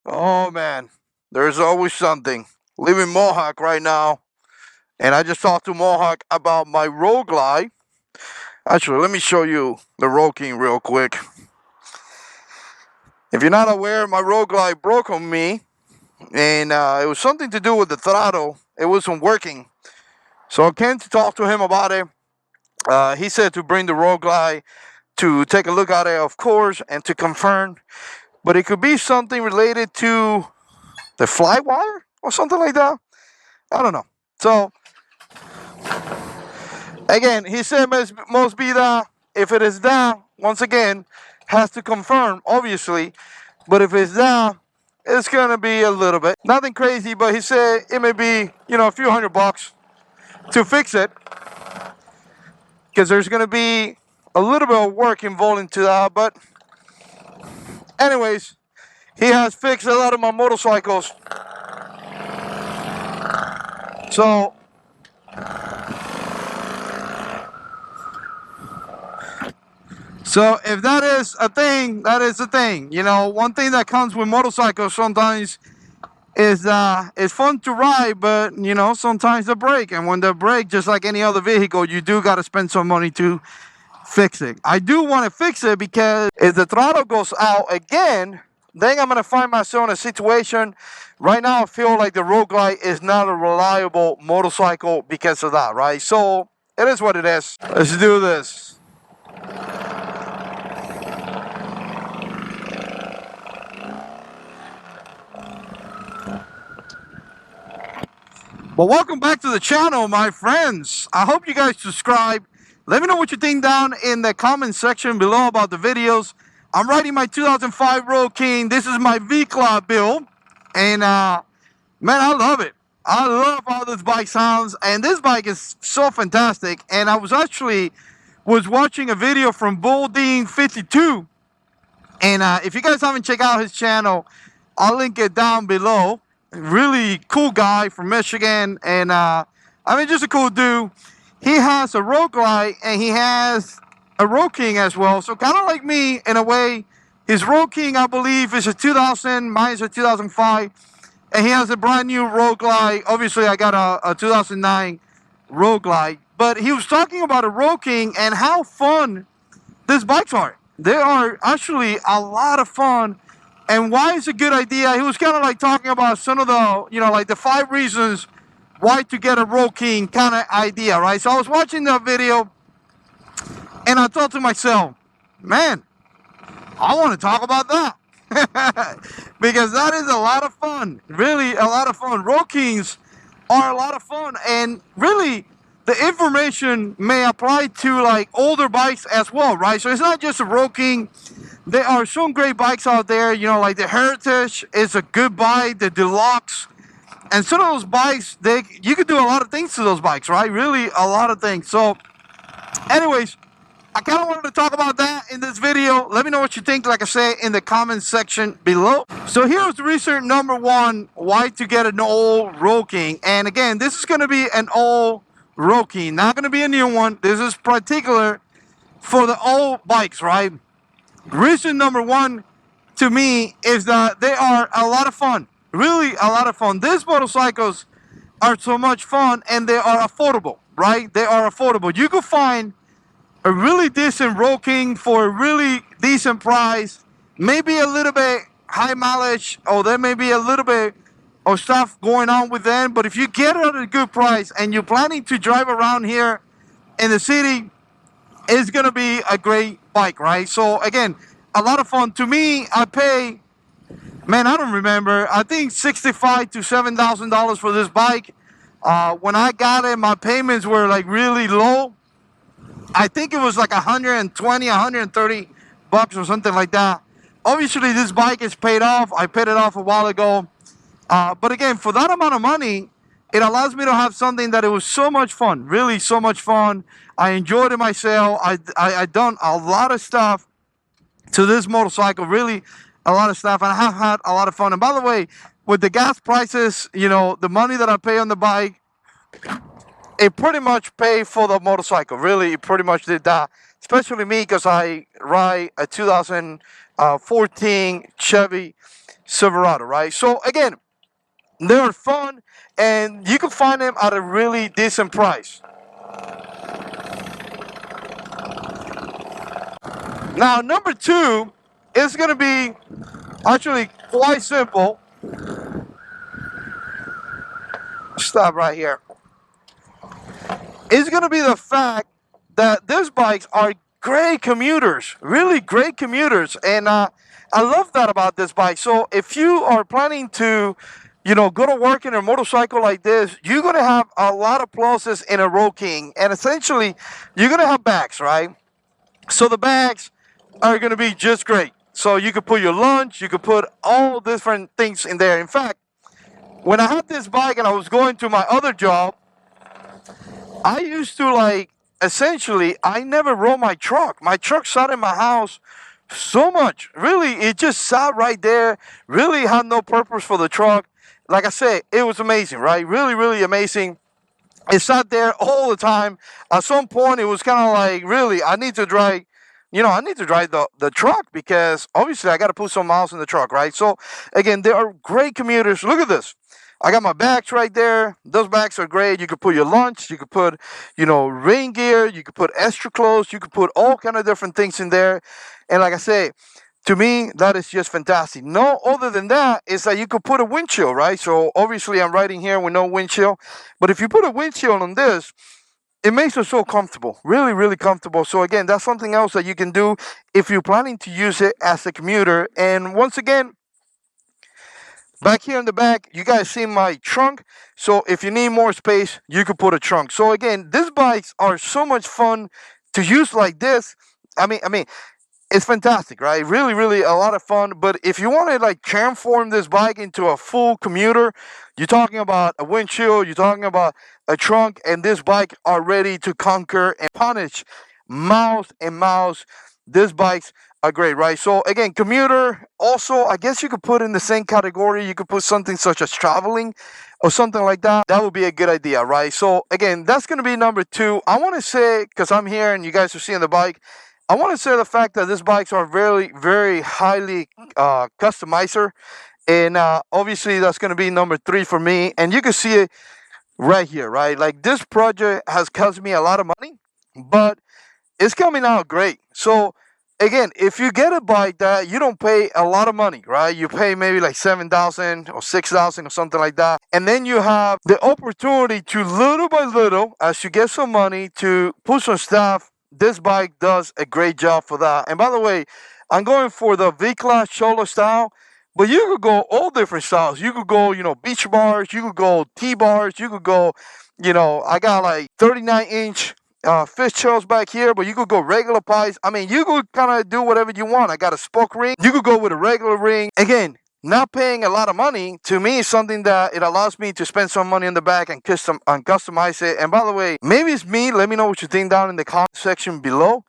Oh man, there's always something. Leaving Mohawk right now, and I just talked to Mohawk about my roguelike. Actually, let me show you the roguing real quick. If you're not aware, my roguelike broke on me, and it was something to do with the throttle. It wasn't working. So I came to talk to him about it. He said to bring the roguelike to take a look at it, of course, and to confirm. But it could be something related to the fly wire or something like that. I don't know. So again, he said must be that. If it is that, once again, has to confirm, obviously. But if it's that, it's gonna be a little bit nothing crazy. But he said it may be a few $100 to fix it, because there's gonna be a little bit of work involved into that. But anyways, he has fixed a lot of my motorcycles. So if that is a thing, that is a thing. One thing that comes with motorcycles sometimes is it's fun to ride, but sometimes they break, and when they break, just like any other vehicle, you do got to spend some money to fix it. I do want to fix it because if the throttle goes out again, then I'm gonna find myself in a situation. Right now, I feel like the roguelike is not a reliable motorcycle because of that, right? So it is what it is. Let's do this. Well, welcome back to the channel, my friends. I hope you guys subscribe. Let me know what you think down in the comment section below about the videos. I'm riding my 2005 Road King. This is my V-Club build. And, man, I love it. I love how this bike sounds. And this bike is so fantastic. And I was watching a video from Bulldean52. And if you guys haven't checked out his channel, I'll link it down below. Really cool guy from Michigan, and just a cool dude. He has a roguelike and he has a Road King as well, so kind of like me in a way. His Road King, I believe, is a 2000, mine is a 2005, and he has a brand new roguelike. Obviously, I got a 2009 roguelike, but he was talking about a Road King and how fun these bikes are. They are actually a lot of fun. And why it's a good idea? He was kind of like talking about some of the, like the 5 reasons why to get a Road King kind of idea, right? So I was watching that video, and I thought to myself, man, I want to talk about that. Because that is a lot of fun. Really a lot of fun. Road Kings are a lot of fun. And really, the information may apply to like older bikes as well, right? So it's not just a Road King. There are some great bikes out there, like the Heritage is a good bike, the Deluxe, and some of those bikes, you can do a lot of things to those bikes, right? Really, a lot of things. So, anyways, I kind of wanted to talk about that in this video. Let me know what you think, like I say, in the comment section below. So here's reason number 1, why to get an old Road King. And again, this is going to be an old Road King, not going to be a new one. This is particular for the old bikes, right? Reason number 1 to me is that they are a lot of fun. Really a lot of fun. These motorcycles are so much fun, and they are affordable, right? They are affordable. You can find a really decent Road King for a really decent price. Maybe a little bit high mileage, or there may be a little bit of stuff going on with them. But if you get it at a good price and you're planning to drive around here in the city, it's going to be a great bike, right? So again, a lot of fun. To me, I pay, man, I don't remember, I think $6,500 to $7,000 for this bike. When I got it, my payments were like really low. I think it was like 120, 130 bucks or something like that. Obviously, this bike is paid off. I paid it off a while ago. But again, for that amount of money, it allows me to have something that it was so much fun, really so much fun. I enjoyed it myself. I done a lot of stuff to this motorcycle, really a lot of stuff, and I have had a lot of fun. And by the way, with the gas prices, the money that I pay on the bike, it pretty much paid for the motorcycle. Really, it pretty much did that. Especially me, because I ride a 2014 Chevy Silverado, right? So again, they're fun, and you can find them at a really decent price. Now, number two is going to be actually quite simple. Stop right here. It's going to be the fact that these bikes are great commuters, really great commuters, and I love that about this bike. So if you are planning to, go to work in a motorcycle like this, you're going to have a lot of pluses in a Road King, and essentially, you're going to have bags, right? So the bags are going to be just great. So you could put your lunch, you could put all different things in there. In fact, when I had this bike and I was going to my other job, I used to essentially, I never rolled my truck. My truck sat in my house so much. Really, it just sat right there. Really had no purpose for the truck. Like I said, it was amazing, right? Really, really amazing. It sat there all the time. At some point, it was kind of like, really, I need to drive, the truck because obviously I got to put some miles in the truck, right? So, again, they are great commuters. Look at this. I got my bags right there. Those bags are great. You could put your lunch. You could put, rain gear. You could put extra clothes. You could put all kind of different things in there. And like I say, to me, that is just fantastic. No other than that is that you could put a windshield, right? So obviously I'm riding here with no windshield. But if you put a windshield on this, it makes it so comfortable. Really, really comfortable. So again, that's something else that you can do if you're planning to use it as a commuter. And once again, back here in the back, you guys see my trunk. So if you need more space, you could put a trunk. So again, these bikes are so much fun to use like this. I mean, it's fantastic, right? Really, really a lot of fun. But if you want to transform this bike into a full commuter, you're talking about a windshield, you're talking about a trunk, and this bike are ready to conquer and punish miles and miles. These bikes are great, right? So again, commuter. Also, I guess you could put in the same category. You could put something such as traveling or something like that. That would be a good idea, right? So again, that's going to be number two. I want to say, because I'm here and you guys are seeing the bike, I want to say the fact that these bikes are very, very highly customizer. And obviously, that's going to be number three for me. And you can see it right here, right? Like this project has cost me a lot of money, but it's coming out great. So again, if you get a bike that you don't pay a lot of money, right? You pay maybe like 7,000 or 6,000 or something like that. And then you have the opportunity to little by little, as you get some money, to put some stuff. This bike does a great job for that. And by the way, I'm going for the V-Class Cholo style, but you could go all different styles. You could go, beach bars. You could go T-bars. You could go, I got like 39-inch fish tails back here, but you could go regular pies. I mean, you could kind of do whatever you want. I got a spoke ring. You could go with a regular ring. Again, not paying a lot of money to me is something that it allows me to spend some money on the back and customize it. And by the way, maybe it's me. Let me know what you think down in the comment section below.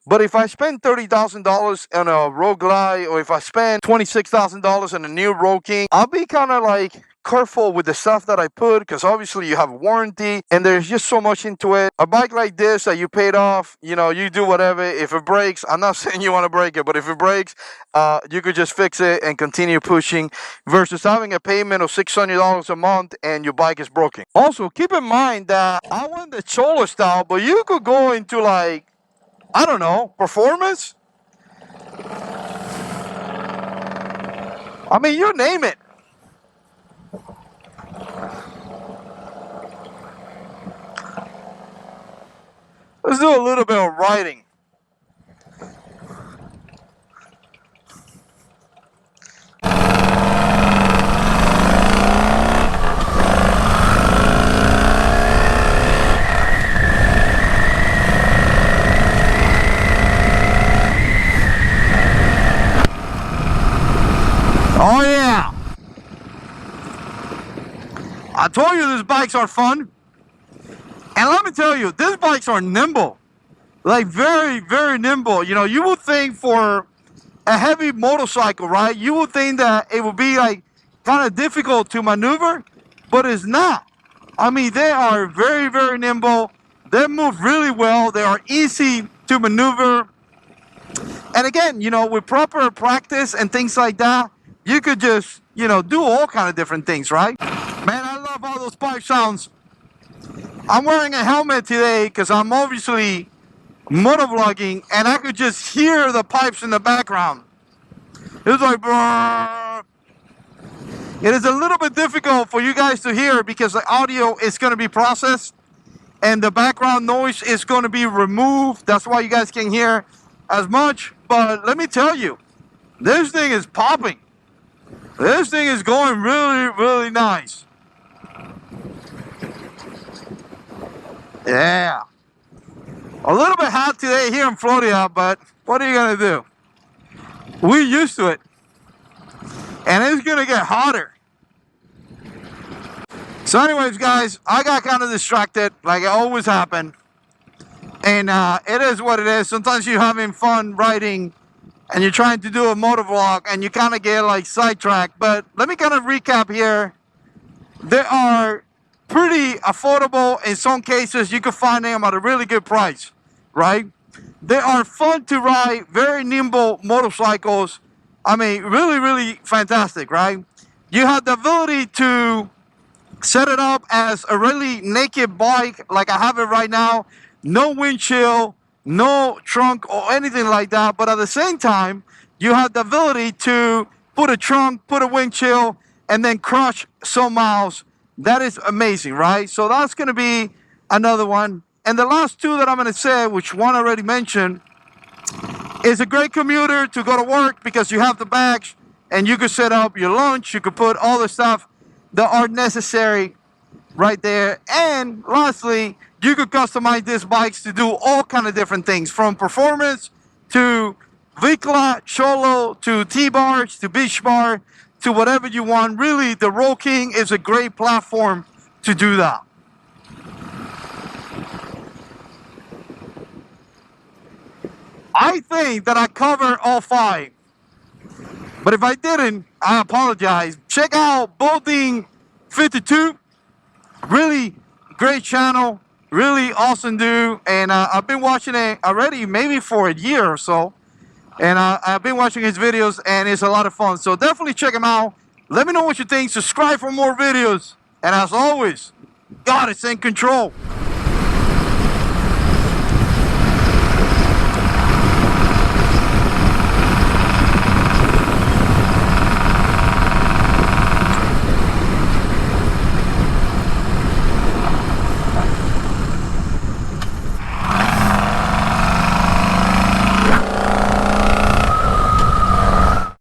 But if I spend $30,000 on a Road Glide, or if I spend $26,000 on a new Road King, I'll be kind of careful with the stuff that I put, because obviously you have a warranty and there's just so much into it. A bike like this that you paid off, you do whatever. If it breaks, I'm not saying you want to break it, but if it breaks, you could just fix it and continue pushing, versus having a payment of $600 a month and your bike is broken. Also, keep in mind that I went the Cholo style, but you could go into I don't know, performance? I mean, you name it. Let's do a little bit of riding. Oh yeah! I told you these bikes are fun. And let me tell you, these bikes are nimble. Like very, very nimble. You would think for a heavy motorcycle, right? You would think that it would be kind of difficult to maneuver, but it's not. I mean, they are very, very nimble. They move really well. They are easy to maneuver. And again, with proper practice and things like that, you could just, you know, do all kind of different things, right? Man, I love all those pipe sounds. I'm wearing a helmet today because I'm obviously motovlogging, and I could just hear the pipes in the background. It's like, brrr. It is a little bit difficult for you guys to hear because the audio is going to be processed and the background noise is going to be removed. That's why you guys can hear as much. But let me tell you, this thing is popping. This thing is going really, really nice. Yeah. A little bit hot today here in Florida, but what are you going to do? We're used to it. And it's going to get hotter. So anyways, guys, I got kind of distracted, like it always happens. And it is what it is. Sometimes you're having fun riding and you're trying to do a motovlog and you kind of get like sidetracked. But let me kind of recap here. They are pretty affordable. In some cases, you can find them at a really good price, right? They are fun to ride, very nimble motorcycles. I mean, really, really fantastic, right? You have the ability to set it up as a really naked bike like I have it right now. No windshield, no trunk or anything like that. But at the same time, you have the ability to put a trunk, put a windshield, and then crush some miles. That is amazing, right? So that's going to be another one. And the last two that I'm going to say, which one I already mentioned, is a great commuter to go to work because you have the bags and you can set up your lunch. You can put all the stuff that are necessary right there. And lastly, you could customize these bikes to do all kind of different things, from performance to Vicla, Cholo, to T-bars, to beach bar, to whatever you want. Really, the Road King is a great platform to do that. I think that I covered all 5. But if I didn't, I apologize. Check out Boating 52. Really great channel. Really awesome dude. And I've been watching it already maybe for a year or so. And I've been watching his videos and it's a lot of fun. So definitely check him out. Let me know what you think. Subscribe for more videos. And as always, God is in control.